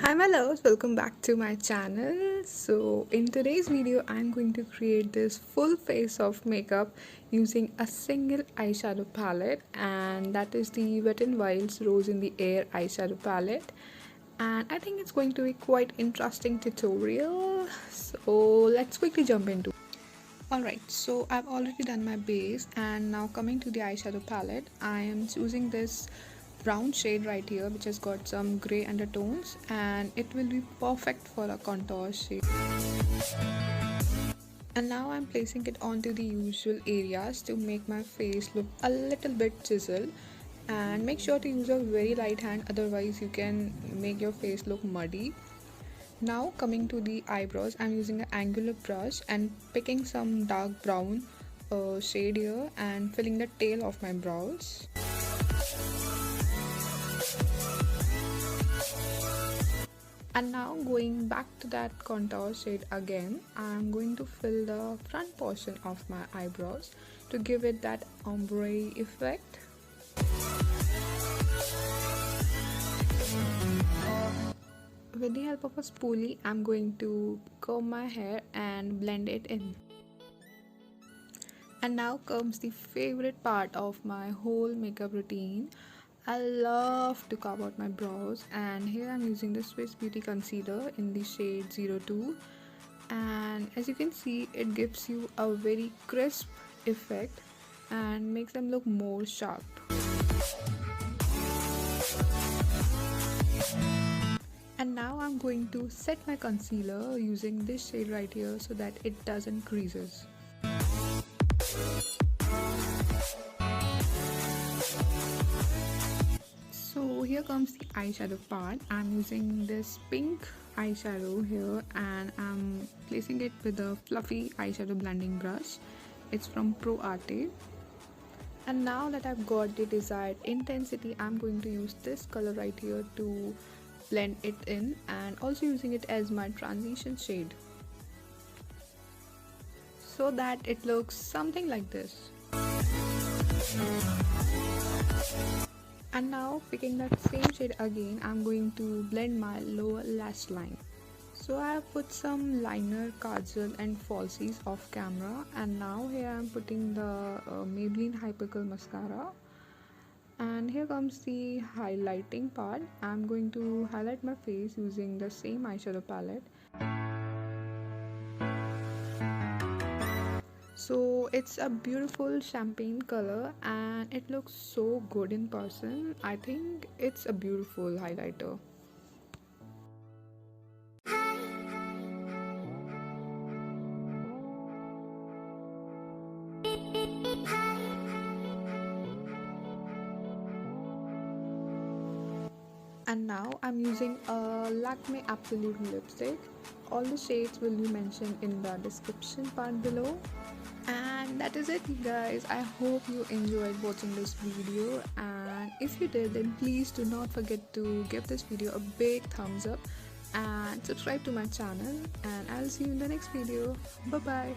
Hi my loves, welcome back to my channel. So in today's video I'm going to create this full face of makeup using a single eyeshadow palette, and that is the WetnWild's Rose in the Air eyeshadow palette. And I think it's going to be quite interesting tutorial, so let's quickly jump into. Alright, so I've already done my base, and now coming to the eyeshadow palette, I am choosing this brown shade right here which has got some gray undertones, and it will be perfect for a contour shade. And now I'm placing it onto the usual areas to make my face look a little bit chiseled, and make sure to use a very light hand, otherwise you can make your face look muddy. Now coming to the eyebrows, I'm using an angular brush and picking some dark brown shade here and filling the tail of my brows. And now going back to that contour shade again, I'm going to fill the front portion of my eyebrows to give it that ombre effect. With the help of a spoolie, I'm going to comb my hair and blend it in. And now comes the favorite part of my whole makeup routine. I love to carve out my brows, and here I'm using the Swiss Beauty concealer in the shade 02, and as you can see it gives you a very crisp effect and makes them look more sharp. And now I'm going to set my concealer using this shade right here so that it doesn't creases. So here comes the eyeshadow part. I'm using this pink eyeshadow here, and I'm placing it with a fluffy eyeshadow blending brush. It's from Pro Arte. And now that I've got the desired intensity, I'm going to use this color right here to blend it in, and also using it as my transition shade so that it looks something like this. And now picking that same shade again, I'm going to blend my lower lash line. So I have put some liner, kajal and falsies off camera, and now here I'm putting the Maybelline Hypercurl mascara. And here comes the highlighting part. I'm going to highlight my face using the same eyeshadow palette. So it's a beautiful champagne color and it looks so good in person. I think it's a beautiful highlighter. And now I'm using a Lakme Absolute lipstick. All the shades will be mentioned in the description part below. And that is it, you guys. I hope you enjoyed watching this video, and if you did, then please do not forget to give this video a big thumbs up and subscribe to my channel, and I'll see you in the next video. Bye bye.